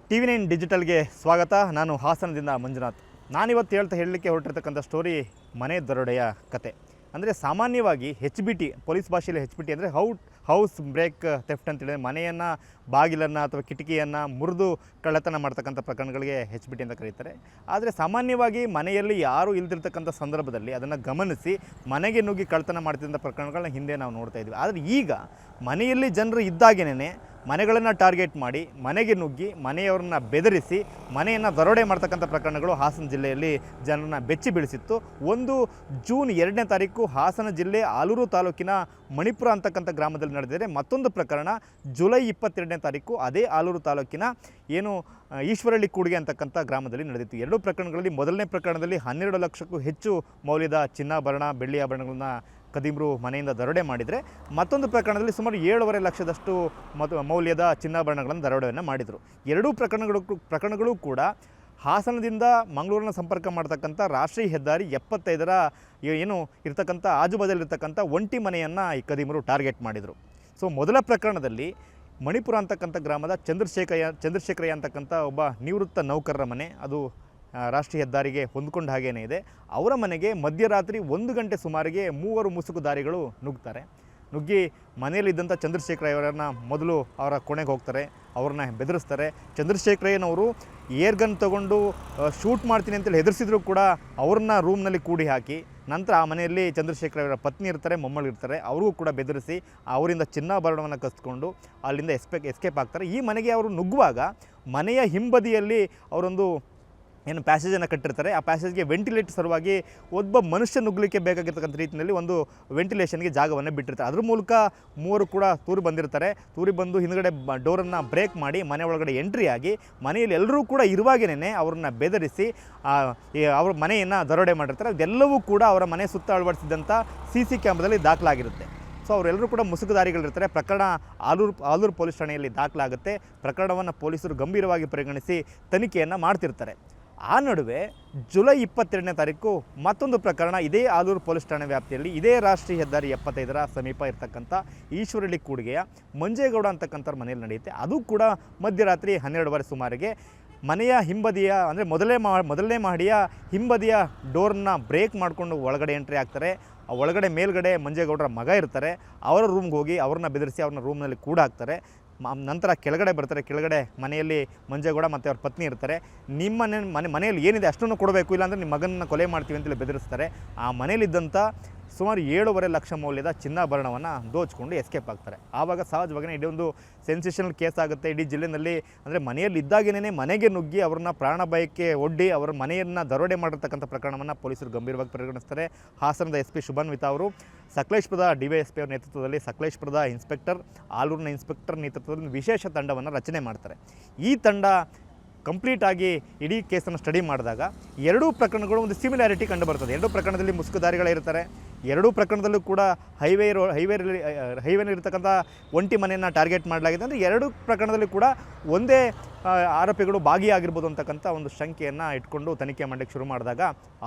TV9 ಡಿಜಿಟಲ್ಗೆ ಸ್ವಾಗತ. ನಾನು ಹಾಸನದಿಂದ ಮಂಜುನಾಥ್. ನಾನಿವತ್ತು ಹೇಳಲಿಕ್ಕೆ ಹೊರಟಿರ್ತಕ್ಕಂಥ ಸ್ಟೋರಿ ಮನೆ ದರೋಡೆಯ ಕತೆ. ಅಂದರೆ ಸಾಮಾನ್ಯವಾಗಿ HBT, ಪೊಲೀಸ್ ಭಾಷೆಯಲ್ಲಿ HBT ಅಂದರೆ ಹೌಸ್ ಬ್ರೇಕ್ ಥೆಫ್ಟ್ ಅಂತೇಳಿ ಮನೆಯನ್ನು, ಬಾಗಿಲನ್ನು ಅಥವಾ ಕಿಟಕಿಯನ್ನು ಮುರಿದು ಕಳ್ಳತನ ಮಾಡ್ತಕ್ಕಂಥ ಪ್ರಕರಣಗಳಿಗೆ HBT ಅಂತ ಕರೀತಾರೆ. ಆದರೆ ಸಾಮಾನ್ಯವಾಗಿ ಮನೆಯಲ್ಲಿ ಯಾರೂ ಇಲ್ದಿರ್ತಕ್ಕಂಥ ಸಂದರ್ಭದಲ್ಲಿ ಅದನ್ನು ಗಮನಿಸಿ ಮನೆಗೆ ನುಗ್ಗಿ ಕಳ್ಳತನ ಮಾಡ್ತಿದ್ದ ಪ್ರಕರಣಗಳನ್ನ ಹಿಂದೆ ನಾವು ನೋಡ್ತಾ ಇದ್ವಿ. ಆದರೆ ಈಗ ಮನೆಯಲ್ಲಿ ಜನರು ಇದ್ದಾಗೇನೆ ಮನೆಗಳನ್ನು ಟಾರ್ಗೆಟ್ ಮಾಡಿ ಮನೆಗೆ ನುಗ್ಗಿ ಮನೆಯವರನ್ನ ಬೆದರಿಸಿ ಮನೆಯನ್ನು ದರೋಡೆ ಮಾಡ್ತಕ್ಕಂಥ ಪ್ರಕರಣಗಳು ಹಾಸನ ಜಿಲ್ಲೆಯಲ್ಲಿ ಜನರನ್ನ ಬೆಚ್ಚಿ ಬೀಳಿಸಿತ್ತು. ಜೂನ್ 2ನೇ ತಾರೀಕು ಹಾಸನ ಜಿಲ್ಲೆ ಆಲೂರು ತಾಲೂಕಿನ ಮಣಿಪುರ ಅಂತಕ್ಕಂಥ ಗ್ರಾಮದಲ್ಲಿ ನಡೆದಿದೆ. ಮತ್ತೊಂದು ಪ್ರಕರಣ ಜುಲೈ 22ನೇ ತಾರೀಕು ಅದೇ ಆಲೂರು ತಾಲೂಕಿನ ಈಶ್ವರಳ್ಳಿ ಕೂಡಿಗೆ ಅಂತಕ್ಕಂಥ ಗ್ರಾಮದಲ್ಲಿ ನಡೆದಿತ್ತು. ಎರಡೂ ಪ್ರಕರಣಗಳಲ್ಲಿ ಮೊದಲನೇ ಪ್ರಕರಣದಲ್ಲಿ 12 ಲಕ್ಷಕ್ಕೂ ಹೆಚ್ಚು ಮೌಲ್ಯದ ಚಿನ್ನಾಭರಣ, ಬೆಳ್ಳಿ ಆಭರಣಗಳನ್ನ ಕದೀಮರು ಮನೆಯಿಂದ ದರೋಡೆ ಮಾಡಿದರೆ, ಮತ್ತೊಂದು ಪ್ರಕರಣದಲ್ಲಿ ಸುಮಾರು 7.5 ಲಕ್ಷದಷ್ಟು ಮೌಲ್ಯದ ಚಿನ್ನಾಭರಣಗಳನ್ನು ದರೋಡೆಯನ್ನು ಮಾಡಿದರು. ಎರಡೂ ಪ್ರಕರಣಗಳು ಕೂಡ ಹಾಸನದಿಂದ ಮಂಗಳೂರಿನ ಸಂಪರ್ಕ ಮಾಡ್ತಕ್ಕಂಥ ರಾಷ್ಟ್ರೀಯ ಹೆದ್ದಾರಿ 75ರ ಇರ್ತಕ್ಕಂಥ ಆಜುಬಾಜಲ್ಲಿರ್ತಕ್ಕಂಥ ಒಂಟಿ ಮನೆಯನ್ನು ಈ ಕದೀಮರು ಟಾರ್ಗೆಟ್ ಮಾಡಿದರು. ಸೊ ಮೊದಲ ಪ್ರಕರಣದಲ್ಲಿ ಮಣಿಪುರ ಅಂತಕ್ಕಂಥ ಗ್ರಾಮದ ಚಂದ್ರಶೇಖರಯ್ಯ ಅಂತಕ್ಕಂಥ ಒಬ್ಬ ನಿವೃತ್ತ ನೌಕರರ ಮನೆ, ಅದು ರಾಷ್ಟ್ರೀಯ ಹೆದ್ದಾರಿಗೆ ಹೊಂದ್ಕೊಂಡು ಹಾಗೇನೇ ಇದೆ. ಅವರ ಮನೆಗೆ ಮಧ್ಯರಾತ್ರಿ 1 ಗಂಟೆ ಸುಮಾರಿಗೆ 3 ಮುಸುಕುದಾರಿಗಳು ನುಗ್ಗಿ ಮನೆಯಲ್ಲಿದ್ದಂಥ ಚಂದ್ರಶೇಖರಯ್ಯವರನ್ನು ಮೊದಲು ಅವರ ಕೋಣೆಗೆ ಹೋಗ್ತಾರೆ, ಅವ್ರನ್ನ ಬೆದರಿಸ್ತಾರೆ. ಚಂದ್ರಶೇಖರಯ್ಯನವರು ಏರ್ಗನ್ ತೊಗೊಂಡು ಶೂಟ್ ಮಾಡ್ತೀನಿ ಅಂತೇಳಿ ಹೆದರಿಸಿದ್ರು ಕೂಡ ಅವ್ರನ್ನ ರೂಮ್ನಲ್ಲಿ ಕೂಡಿ ಹಾಕಿ, ನಂತರ ಆ ಮನೆಯಲ್ಲಿ ಚಂದ್ರಶೇಖರಯ್ಯವರ ಪತ್ನಿ ಇರ್ತಾರೆ, ಮೊಮ್ಮಗಳಿರ್ತಾರೆ, ಅವ್ರಿಗೂ ಕೂಡ ಬೆದರಿಸಿ ಅವರಿಂದ ಚಿನ್ನಾಭರಣವನ್ನು ಕಸ್ಕೊಂಡು ಅಲ್ಲಿಂದ ಎಸ್ಕೇಪ್ ಆಗ್ತಾರೆ. ಈ ಮನೆಗೆ ಅವರು ನುಗ್ಗುವಾಗ ಮನೆಯ ಹಿಂಬದಿಯಲ್ಲಿ ಅವರೊಂದು ಪ್ಯಾಸೇಜನ್ನು ಕಟ್ಟಿರ್ತಾರೆ. ಆ ಪ್ಯಾಸೇಜ್ಗೆ ವೆಂಟಿಲೇಟರ್ ಸಲುವಾಗಿ ಒಬ್ಬ ಮನುಷ್ಯ ನುಗ್ಗಲಿಕ್ಕೆ ಬೇಕಾಗಿರ್ತಕ್ಕಂಥ ರೀತಿಯಲ್ಲಿ ಒಂದು ವೆಂಟಿಲೇಷನ್ಗೆ ಜಾಗವನ್ನು ಬಿಟ್ಟಿರ್ತಾರೆ. ಅದ್ರ ಮೂಲಕ 3 ಕೂಡ ತೂರಿ ಬಂದು ಹಿಂದ್ಗಡೆ ಡೋರನ್ನು ಬ್ರೇಕ್ ಮಾಡಿ ಮನೆ ಒಳಗಡೆ ಎಂಟ್ರಿ ಆಗಿ ಮನೆಯಲ್ಲಿ ಎಲ್ಲರೂ ಕೂಡ ಇರುವಾಗೇನೆ ಅವ್ರನ್ನ ಬೆದರಿಸಿ ಅವ್ರ ಮನೆಯನ್ನು ದರೋಡೆ ಮಾಡಿರ್ತಾರೆ. ಅದೆಲ್ಲವೂ ಕೂಡ ಅವರ ಮನೆ ಸುತ್ತ ಅಳವಡಿಸಿದಂಥ CC ಕ್ಯಾಮ್ರಾದಲ್ಲಿ ದಾಖಲಾಗಿರುತ್ತೆ. ಸೊ ಅವರೆಲ್ಲರೂ ಕೂಡ ಮುಸುಕುದಾರಿಗಳಿರ್ತಾರೆ. ಪ್ರಕರಣ ಆಲೂರು ಪೊಲೀಸ್ ಠಾಣೆಯಲ್ಲಿ ದಾಖಲಾಗುತ್ತೆ. ಪ್ರಕರಣವನ್ನು ಪೊಲೀಸರು ಗಂಭೀರವಾಗಿ ಪರಿಗಣಿಸಿ ತನಿಖೆಯನ್ನು ಮಾಡ್ತಿರ್ತಾರೆ. ಆ ನಡುವೆ ಜುಲೈ 22ನೇ ತಾರೀಕು ಮತ್ತೊಂದು ಪ್ರಕರಣ ಇದೇ ಆಲೂರು ಪೊಲೀಸ್ ಠಾಣೆ ವ್ಯಾಪ್ತಿಯಲ್ಲಿ ಇದೇ ರಾಷ್ಟ್ರೀಯ ಹೆದ್ದಾರಿ 75ರ ಸಮೀಪ ಇರ್ತಕ್ಕಂಥ ಈಶ್ವರಳ್ಳಿ ಕೂಡಿಗೆಯ ಮಂಜೇಗೌಡ ಅಂತಕ್ಕಂಥವ್ರ ಮನೆಯಲ್ಲಿ ನಡೆಯುತ್ತೆ. ಅದು ಕೂಡ ಮಧ್ಯರಾತ್ರಿ 12:15 ಸುಮಾರಿಗೆ ಮನೆಯ ಹಿಂಬದಿಯ ಅಂದರೆ ಮೊದಲನೇ ಮಹಡಿಯ ಹಿಂಬದಿಯ ಡೋರನ್ನ ಬ್ರೇಕ್ ಮಾಡಿಕೊಂಡು ಒಳಗಡೆ ಎಂಟ್ರಿ ಆಗ್ತಾರೆ. ಆ ಒಳಗಡೆ ಮೇಲ್ಗಡೆ ಮಂಜೇಗೌಡರ ಮಗ ಇರ್ತಾರೆ. ಅವರ ರೂಮ್ಗೆ ಹೋಗಿ ಅವ್ರನ್ನ ಬೆದರಿಸಿ ಅವ್ರನ್ನ ರೂಮ್ನಲ್ಲಿ ಕೂಡ ಹಾಕ್ತಾರೆ. ನಂತರ ಕೆಳಗಡೆ ಬರ್ತಾರೆ. ಕೆಳಗಡೆ ಮನೆಯಲ್ಲಿ ಮಂಜೇಗೌಡ ಮತ್ತು ಅವ್ರ ಪತ್ನಿ ಇರ್ತಾರೆ. ನಿಮ್ಮ ಮನೆಯಲ್ಲಿ ಏನಿದೆ ಅಷ್ಟನ್ನು ಕೊಡಬೇಕು, ಇಲ್ಲಾಂದರೆ ನಿಮ್ಮ ಮಗನನ್ನು ಕೊಲೆ ಮಾಡ್ತೀವಿ ಅಂತೇಳಿ ಬೆದರಿಸ್ತಾರೆ. ಆ ಮನೆಯಲ್ಲಿದ್ದಂಥ ಸುಮಾರು 7.5 ಲಕ್ಷ ಮೌಲ್ಯದ ಚಿನ್ನಾಭರಣವನ್ನು ದೋಚ್ಕೊಂಡು ಎಸ್ಕೇಪ್ ಆಗ್ತಾರೆ. ಆವಾಗ ಸಹಜವಾಗಿ ಇಡೀ ಒಂದು ಸೆನ್ಸೇಷನಲ್ ಕೇಸ್ ಆಗುತ್ತೆ ಇಡೀ ಜಿಲ್ಲೆಯಲ್ಲಿ. ಅಂದರೆ ಮನೆಯಲ್ಲಿ ಇದ್ದಾಗೇನೆ ಮನೆಗೆ ನುಗ್ಗಿ ಅವ್ರನ್ನ ಪ್ರಾಣ ಭಯಕ್ಕೆ ಒಡ್ಡಿ ಅವರ ಮನೆಯನ್ನು ದರೋಡೆ ಮಾಡಿರ್ತಕ್ಕಂಥ ಪ್ರಕರಣವನ್ನು ಪೊಲೀಸರು ಗಂಭೀರವಾಗಿ ಪರಿಗಣಿಸ್ತಾರೆ. ಹಾಸನದ SP ಶುಭನ್ವಿತಾ ಅವರು ಸಕಲೇಶ್ಪುರದ DYSP ಅವರ ನೇತೃತ್ವದಲ್ಲಿ ಸಕಲೇಶ್ಪುರದ ಇನ್ಸ್ಪೆಕ್ಟರ್, ಆಲೂರಿನ ಇನ್ಸ್ಪೆಕ್ಟರ್ ನೇತೃತ್ವದಲ್ಲಿ ವಿಶೇಷ ತಂಡವನ್ನು ರಚನೆ ಮಾಡ್ತಾರೆ. ಈ ತಂಡ ಕಂಪ್ಲೀಟಾಗಿ ಇಡೀ ಕೇಸನ್ನು ಸ್ಟಡಿ ಮಾಡಿದಾಗ ಎರಡೂ ಪ್ರಕರಣಗಳು ಒಂದು ಸಿಮಿಲಾರಿಟಿ ಕಂಡು ಬರ್ತದೆ. ಎರಡೂ ಪ್ರಕರಣದಲ್ಲಿ ಮುಸುಕುದಾರಿಗಳಿರ್ತಾರೆ. ಎರಡೂ ಪ್ರಕರಣದಲ್ಲೂ ಕೂಡ ಹೈವೇನಲ್ಲಿರ್ತಕ್ಕಂಥ ಒಂಟಿ ಮನೆಯನ್ನು ಟಾರ್ಗೆಟ್ ಮಾಡಲಾಗಿದೆ. ಅಂದರೆ ಎರಡೂ ಪ್ರಕರಣದಲ್ಲೂ ಕೂಡ ಒಂದೇ ಆರೋಪಿಗಳು ಭಾಗಿಯಾಗಿರ್ಬೋದು ಅಂತಕ್ಕಂಥ ಒಂದು ಶಂಕೆಯನ್ನು ಇಟ್ಕೊಂಡು ತನಿಖೆ ಮಾಡಲಿಕ್ಕೆ ಶುರು ಮಾಡಿದಾಗ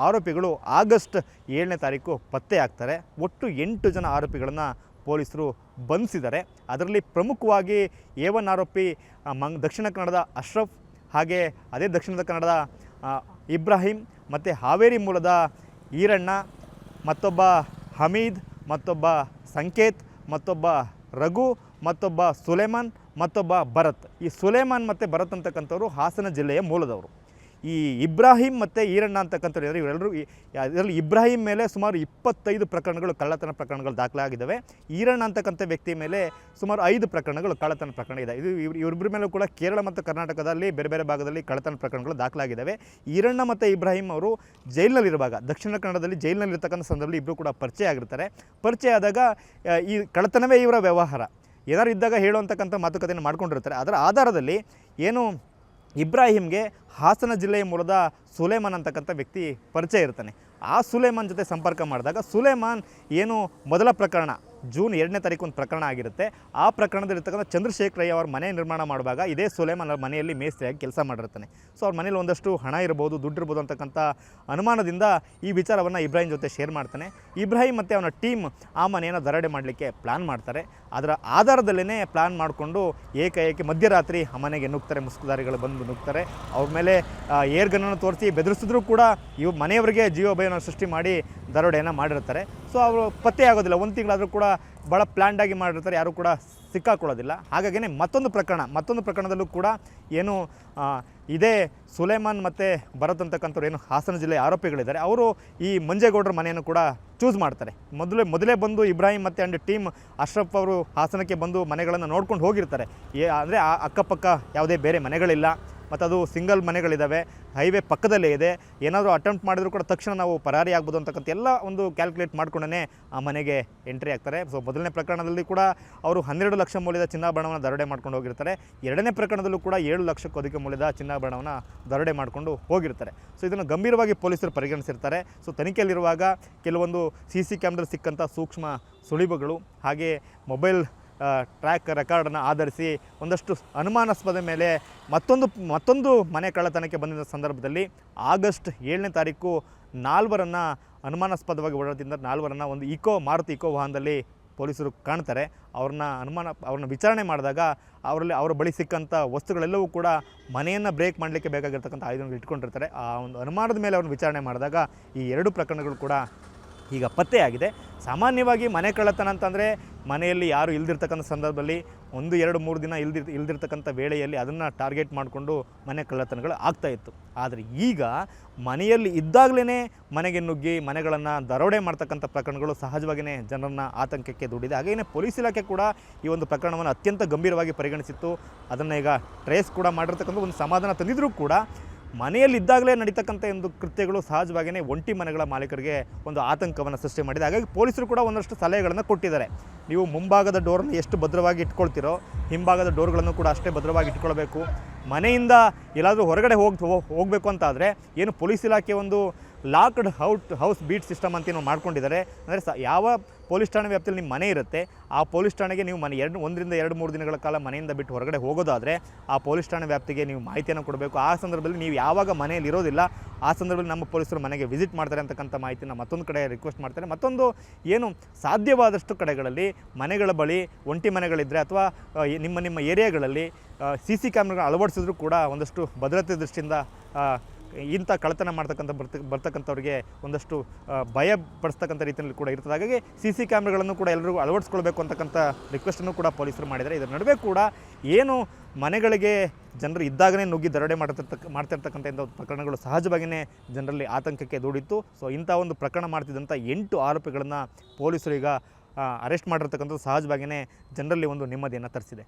ಆರೋಪಿಗಳು ಆಗಸ್ಟ್ 7ನೇ ತಾರೀಕು ಪತ್ತೆ ಆಗ್ತಾರೆ. ಒಟ್ಟು 8 ಜನ ಆರೋಪಿಗಳನ್ನು ಪೊಲೀಸರು ಬಂಧಿಸಿದ್ದಾರೆ. ಅದರಲ್ಲಿ ಪ್ರಮುಖವಾಗಿ A1 ಆರೋಪಿ ದಕ್ಷಿಣ ಕನ್ನಡದ ಅಶ್ರಫ್, ಹಾಗೆ ಅದೇ ದಕ್ಷಿಣ ಕನ್ನಡದ ಇಬ್ರಾಹಿಂ, ಮತ್ತು ಹಾವೇರಿ ಮೂಲದ ಈರಣ್ಣ, ಮತ್ತೊಬ್ಬ ಹಮೀದ್, ಮತ್ತೊಬ್ಬ ಸಂಕೇತ್, ಮತ್ತೊಬ್ಬ ರಘು, ಮತ್ತೊಬ್ಬ ಸುಲೇಮಾನ್, ಮತ್ತೊಬ್ಬ ಭರತ್. ಈ ಸುಲೇಮಾನ್ ಮತ್ತು ಭರತ್ ಅಂತಕ್ಕಂಥವ್ರು ಹಾಸನ ಜಿಲ್ಲೆಯ ಮೂಲದವರು. ಈ ಇಬ್ರಾಹಿಂ ಮತ್ತು ಈರಣ್ಣ ಅಂತಕ್ಕಂಥವ್ರು ಇವರೆಲ್ಲರೂ ಇದರಲ್ಲಿ ಇಬ್ರಾಹಿಂ ಮೇಲೆ ಸುಮಾರು 25 ಪ್ರಕರಣಗಳು ಕಳ್ಳತನ ಪ್ರಕರಣಗಳು ದಾಖಲಾಗಿದ್ದಾವೆ. ಈರಣ್ಣ ಅಂತಕ್ಕಂಥ ವ್ಯಕ್ತಿ ಮೇಲೆ ಸುಮಾರು 5 ಪ್ರಕರಣಗಳು ಕಳ್ಳತನ ಪ್ರಕರಣ ಇದೆ. ಇವರಿಬ್ಬರ ಮೇಲೂ ಕೂಡ ಕೇರಳ ಮತ್ತು ಕರ್ನಾಟಕದಲ್ಲಿ ಬೇರೆ ಭಾಗದಲ್ಲಿ ಕಳ್ಳತನ ಪ್ರಕರಣಗಳು ದಾಖಲಾಗಿದ್ದಾವೆ. ಈರಣ್ಣ ಮತ್ತು ಇಬ್ರಾಹಿಂ ಅವರು ಜೈಲಿನಲ್ಲಿರುವಾಗ ದಕ್ಷಿಣ ಕನ್ನಡದಲ್ಲಿ ಜೈಲಿನಲ್ಲಿರ್ತಕ್ಕಂಥ ಸಂದರ್ಭದಲ್ಲಿ ಇಬ್ಬರು ಕೂಡ ಪರಿಚಯ ಆಗಿರ್ತಾರೆ. ಪರಿಚಯ ಆದಾಗ ಈ ಕಳ್ಳತನವೇ ಇವರ ವ್ಯವಹಾರ, ಏನಾರು ಇದ್ದಾಗ ಹೇಳುವಂತಕ್ಕಂಥ ಮಾತುಕತೆಯನ್ನು ಮಾಡ್ಕೊಂಡಿರ್ತಾರೆ. ಅದರ ಆಧಾರದಲ್ಲಿ ಇಬ್ರಾಹಿಂಗೆ ಹಾಸನ ಜಿಲ್ಲೆಯ ಮೂಲದ ಸುಲೇಮಾನ್ ಅಂತಕ್ಕಂಥ ವ್ಯಕ್ತಿ ಪರಿಚಯ ಇರ್ತಾನೆ. ಆ ಸುಲೇಮಾನ್ ಜೊತೆ ಸಂಪರ್ಕ ಮಾಡಿದಾಗ ಸುಲೇಮಾನ್ ಮೊದಲ ಪ್ರಕರಣ ಜೂನ್ 2ನೇ ತಾರೀಕು ಒಂದು ಪ್ರಕರಣ ಆಗಿರುತ್ತೆ. ಆ ಪ್ರಕರಣದಲ್ಲಿರ್ತಕ್ಕಂಥ ಚಂದ್ರಶೇಖರ್ ಅವರ ಮನೆ ನಿರ್ಮಾಣ ಮಾಡುವಾಗ ಇದೇ ಸುಲೇಮಾನ್ ಅವ್ರ ಮನೆಯಲ್ಲಿ ಮೇಸ್ತ್ರಿಯಾಗಿ ಕೆಲಸ ಮಾಡಿರ್ತಾನೆ. ಸೊ ಅವ್ರ ಮನೇಲಿ ಒಂದಷ್ಟು ಹಣ ಇರ್ಬೋದು, ದುಡ್ಡು ಇರ್ಬೋದು ಅಂತಕ್ಕಂಥ ಅನುಮಾನದಿಂದ ಈ ವಿಚಾರವನ್ನು ಇಬ್ರಾಹಿಂ ಜೊತೆ ಶೇರ್ ಮಾಡ್ತಾನೆ. ಇಬ್ರಾಹಿಂ ಮತ್ತು ಅವನ ಟೀಮ್ ಆ ಮನೆಯನ್ನು ದರೋಡೆ ಮಾಡಲಿಕ್ಕೆ ಪ್ಲ್ಯಾನ್ ಮಾಡ್ತಾರೆ. ಅದರ ಆಧಾರದಲ್ಲೇ ಪ್ಲ್ಯಾನ್ ಮಾಡಿಕೊಂಡು ಏಕಾಏಕಿ ಮಧ್ಯರಾತ್ರಿ ಆ ಮನೆಗೆ ನುಗ್ತಾರೆ. ಮುಸುಕುದಾರಿಗಳು ಬಂದು ನುಗ್ತಾರೆ. ಅವ್ರ ಮೇಲೆ ಏರ್ ಗನ್ನನ್ನು ತೋರಿಸಿ ಬೆದರಿಸಿದ್ರು ಕೂಡ ಇವು ಮನೆಯವರಿಗೆ ಜೀವಭಯವನ್ನು ಸೃಷ್ಟಿ ಮಾಡಿ ದರೋಡೆಯನ್ನು ಮಾಡಿರ್ತಾರೆ. ಸೊ ಅವರು ಪತ್ತೆ ಆಗೋದಿಲ್ಲ. ಒಂದು ತಿಂಗಳಾದರೂ ಕೂಡ ಭಾಳ ಪ್ಲ್ಯಾಂಡಾಗಿ ಮಾಡಿರ್ತಾರೆ, ಯಾರೂ ಕೂಡ ಸಿಕ್ಕಾಕೊಳ್ಳೋದಿಲ್ಲ. ಹಾಗಾಗಿನೇ ಮತ್ತೊಂದು ಪ್ರಕರಣದಲ್ಲೂ ಕೂಡ ಏನು ಇದೇ ಸುಲೇಮಾನ್ ಮತ್ತು ಭರತ್ ಅಂತಕ್ಕಂಥವ್ರು ಏನು ಹಾಸನ ಜಿಲ್ಲೆಯ ಆರೋಪಿಗಳಿದ್ದಾರೆ, ಅವರು ಈ ಮಂಜೇಗೌಡರ ಮನೆಯನ್ನು ಕೂಡ ಚೂಸ್ ಮಾಡ್ತಾರೆ. ಮೊದಲೇ ಬಂದು ಇಬ್ರಾಹಿಂ ಮತ್ತು ಅಂಡ್ ಟೀಮ್ ಅಶ್ರಫ್ ಅವರು ಹಾಸನಕ್ಕೆ ಬಂದು ಮನೆಗಳನ್ನು ನೋಡ್ಕೊಂಡು ಹೋಗಿರ್ತಾರೆ. ಅಂದರೆ ಅಕ್ಕಪಕ್ಕ ಯಾವುದೇ ಬೇರೆ ಮನೆಗಳಿಲ್ಲ ಮತ್ತು ಅದು ಸಿಂಗಲ್ ಮನೆಗಳಿದ್ದಾವೆ, ಹೈವೇ ಪಕ್ಕದಲ್ಲೇ ಇದೆ. ಏನಾದರೂ ಅಟೆಂಪ್ಟ್ ಮಾಡಿದ್ರು ಕೂಡ ತಕ್ಷಣ ನಾವು ಪರಾರಿ ಆಗ್ಬೋದು ಅಂತಕ್ಕಂಥ ಎಲ್ಲ ಒಂದು ಕ್ಯಾಲ್ಕುಲೇಟ್ ಮಾಡ್ಕೊಂಡೇ ಆ ಮನೆಗೆ ಎಂಟ್ರಿ ಆಗ್ತಾರೆ. ಸೊ ಮೊದಲನೇ ಪ್ರಕರಣದಲ್ಲಿ ಕೂಡ ಅವರು 12 ಲಕ್ಷ ಮೌಲ್ಯದ ಚಿನ್ನಾಭರಣವನ್ನು ದರೋಡೆ ಮಾಡ್ಕೊಂಡು ಹೋಗಿರ್ತಾರೆ. ಎರಡನೇ ಪ್ರಕರಣದಲ್ಲೂ ಕೂಡ 7 ಲಕ್ಷಕ್ಕೂ ಅಧಿಕ ಮೌಲ್ಯದ ಚಿನ್ನಾಭರಣವನ್ನು ದರೋಡೆ ಮಾಡಿಕೊಂಡು ಹೋಗಿರ್ತಾರೆ. ಸೊ ಇದನ್ನು ಗಂಭೀರವಾಗಿ ಪೊಲೀಸರು ಪರಿಗಣಿಸಿರ್ತಾರೆ. ಸೊ ತನಿಖೆಯಲ್ಲಿರುವಾಗ ಕೆಲವೊಂದು CC ಕ್ಯಾಮ್ರಲ್ಲಿ ಸಿಕ್ಕಂಥ ಸೂಕ್ಷ್ಮ ಸುಳಿವುಗಳು ಹಾಗೆ ಮೊಬೈಲ್ ಟ್ರ್ಯಾಕ್ ರೆಕಾರ್ಡನ್ನು ಆಧರಿಸಿ ಒಂದಷ್ಟು ಅನುಮಾನಾಸ್ಪದ ಮೇಲೆ ಮತ್ತೊಂದು ಮನೆ ಕಳ್ಳತನಕ್ಕೆ ಬಂದಿದ್ದ ಸಂದರ್ಭದಲ್ಲಿ ಆಗಸ್ಟ್ 7ನೇ ತಾರೀಕು 4 ಅನುಮಾನಾಸ್ಪದವಾಗಿ ಓಡಾಡ್ತಿದ್ದ 4 ಒಂದು ಮಾರುತಿ ಇಕೋ ವಾಹನದಲ್ಲಿ ಪೊಲೀಸರು ಕಾಣ್ತಾರೆ. ಅವ್ರನ್ನ ವಿಚಾರಣೆ ಮಾಡಿದಾಗ ಅವರ ಬಳಿ ಸಿಕ್ಕಂಥ ವಸ್ತುಗಳೆಲ್ಲವೂ ಕೂಡ ಮನೆಯನ್ನು ಬ್ರೇಕ್ ಮಾಡಲಿಕ್ಕೆ ಬೇಕಾಗಿರ್ತಕ್ಕಂಥ ಆಯುಧಗಳು ಇಟ್ಕೊಂಡಿರ್ತಾರೆ. ಆ ಒಂದು ಅನುಮಾನದ ಮೇಲೆ ಅವ್ರನ್ನ ವಿಚಾರಣೆ ಮಾಡಿದಾಗ ಈ 2 ಪ್ರಕರಣಗಳು ಕೂಡ ಈಗ ಪತ್ತೆಯಾಗಿದೆ. ಸಾಮಾನ್ಯವಾಗಿ ಮನೆ ಕಳ್ಳತನ ಅಂತಂದರೆ ಮನೆಯಲ್ಲಿ ಯಾರು ಇಲ್ದಿರ್ತಕ್ಕಂಥ ಸಂದರ್ಭದಲ್ಲಿ 1-2-3 ದಿನ ಇಲ್ದಿರ್ತಕ್ಕಂಥ ವೇಳೆಯಲ್ಲಿ ಅದನ್ನು ಟಾರ್ಗೆಟ್ ಮಾಡಿಕೊಂಡು ಮನೆ ಕಳ್ಳತನಗಳು ಆಗ್ತಾಯಿತ್ತು. ಆದರೆ ಈಗ ಮನೆಯಲ್ಲಿ ಇದ್ದಾಗಲೇ ಮನೆಗೆ ನುಗ್ಗಿ ಮನೆಗಳನ್ನು ದರೋಡೆ ಮಾಡ್ತಕ್ಕಂಥ ಪ್ರಕರಣಗಳು ಸಹಜವಾಗಿಯೇ ಜನರನ್ನು ಆತಂಕಕ್ಕೆ ದೂಡಿದೆ. ಹಾಗೆಯೇ ಪೊಲೀಸ್ ಇಲಾಖೆ ಕೂಡ ಈ ಒಂದು ಪ್ರಕರಣವನ್ನು ಅತ್ಯಂತ ಗಂಭೀರವಾಗಿ ಪರಿಗಣಿಸಿತ್ತು. ಅದನ್ನು ಈಗ ಟ್ರೇಸ್ ಕೂಡ ಮಾಡಿರ್ತಕ್ಕಂಥ ಒಂದು ಸಮಾಧಾನ ತಂದಿದ್ರೂ ಕೂಡ ಮನೆಯಲ್ಲಿದ್ದಾಗಲೇ ನಡೀತಕ್ಕಂಥ ಒಂದು ಕೃತ್ಯಗಳು ಸಹಜವಾಗಿಯೇ ಒಂಟಿ ಮನೆಗಳ ಮಾಲೀಕರಿಗೆ ಒಂದು ಆತಂಕವನ್ನು ಸೃಷ್ಟಿ ಮಾಡಿದೆ. ಹಾಗಾಗಿ ಪೊಲೀಸರು ಕೂಡ ಒಂದಷ್ಟು ಸಲಹೆಗಳನ್ನು ಕೊಟ್ಟಿದ್ದಾರೆ. ನೀವು ಮುಂಭಾಗದ ಡೋರನ್ನು ಎಷ್ಟು ಭದ್ರವಾಗಿ ಇಟ್ಕೊಳ್ತೀರೋ ಹಿಂಭಾಗದ ಡೋರ್ಗಳನ್ನು ಕೂಡ ಅಷ್ಟೇ ಭದ್ರವಾಗಿ ಇಟ್ಕೊಳ್ಬೇಕು. ಮನೆಯಿಂದ ಎಲ್ಲಾದರೂ ಹೊರಗಡೆ ಹೋಗಬೇಕು ಅಂತಾದರೆ ಏನು ಪೊಲೀಸ್ ಇಲಾಖೆ ಒಂದು ಲಾಕ್ಡ್ ಹೌಸ್ ಬೀಟ್ ಸಿಸ್ಟಮ್ ಅಂತ ಏನು ಮಾಡ್ಕೊಂಡಿದ್ದಾರೆ. ಅಂದರೆ ಯಾವ ಪೊಲೀಸ್ ಠಾಣೆ ವ್ಯಾಪ್ತಿಯಲ್ಲಿ ನಿಮ್ಮ ಮನೆ ಇರುತ್ತೆ ಆ ಪೊಲೀಸ್ ಠಾಣೆಗೆ ನೀವು 1-2-3 ದಿನಗಳ ಕಾಲ ಮನೆಯಿಂದ ಬಿಟ್ಟು ಹೊರಗಡೆ ಹೋಗೋದಾದರೆ ಆ ಪೊಲೀಸ್ ಠಾಣೆ ವ್ಯಾಪ್ತಿಗೆ ನೀವು ಮಾಹಿತಿಯನ್ನು ಕೊಡಬೇಕು. ಆ ಸಂದರ್ಭದಲ್ಲಿ ನೀವು ಯಾವಾಗ ಮನೆಯಲ್ಲಿ ಇರೋದಿಲ್ಲ ಆ ಸಂದರ್ಭದಲ್ಲಿ ನಮ್ಮ ಪೊಲೀಸರು ಮನೆಗೆ ವಿಸಿಟ್ ಮಾಡ್ತಾರೆ ಅಂತಕ್ಕಂಥ ಮಾಹಿತಿನ ಮತ್ತೊಂದು ಕಡೆ ರಿಕ್ವೆಸ್ಟ್ ಮಾಡ್ತಾರೆ. ಮತ್ತೊಂದು ಏನು ಸಾಧ್ಯವಾದಷ್ಟು ಕಡೆಗಳಲ್ಲಿ ಮನೆಗಳ ಬಳಿ ಒಂಟಿ ಮನೆಗಳಿದ್ದರೆ ಅಥವಾ ನಿಮ್ಮ ಏರಿಯಾಗಳಲ್ಲಿ CC ಕ್ಯಾಮ್ರಾಗಳನ್ನ ಅಳವಡಿಸಿದ್ರು ಕೂಡ ಒಂದಷ್ಟು ಭದ್ರತೆ ದೃಷ್ಟಿಯಿಂದ ಇಂಥ ಕಳ್ಳತನ ಬರ್ತಕ್ಕಂಥವ್ರಿಗೆ ಒಂದಷ್ಟು ಭಯ ಪಡಿಸ್ತಕ್ಕಂಥ ರೀತಿಯಲ್ಲಿ ಕೂಡ ಇರ್ತದೆ. ಹಾಗಾಗಿ CC ಕ್ಯಾಮ್ರಾಗಳನ್ನು ಕೂಡ ಎಲ್ಲರಿಗೂ ಅಳವಡಿಸ್ಕೊಳ್ಬೇಕು ಅಂತಕ್ಕಂಥ ರಿಕ್ವೆಸ್ಟನ್ನು ಕೂಡ ಪೊಲೀಸರು ಮಾಡಿದ್ದಾರೆ. ಇದರ ನಡುವೆ ಕೂಡ ಏನು ಮನೆಗಳಿಗೆ ಜನರು ಇದ್ದಾಗಲೇ ನುಗ್ಗಿ ದರೋಡೆ ಮಾಡ್ತಿರ್ತಕ್ಕಂಥ ಪ್ರಕರಣಗಳು ಸಹಜವಾಗಿಯೇ ಜನರಲ್ಲಿ ಆತಂಕಕ್ಕೆ ದೂಡಿತ್ತು. ಸೊ ಇಂಥ ಒಂದು ಪ್ರಕರಣ ಮಾಡ್ತಿದ್ದಂಥ 8 ಆರೋಪಿಗಳನ್ನು ಪೊಲೀಸರು ಈಗ ಅರೆಸ್ಟ್ ಮಾಡಿರ್ತಕ್ಕಂಥದ್ದು ಸಹಜವಾಗಿಯೇ ಜನರಲ್ಲಿ ಒಂದು ನೆಮ್ಮದಿಯನ್ನು ತರಿಸಿದೆ.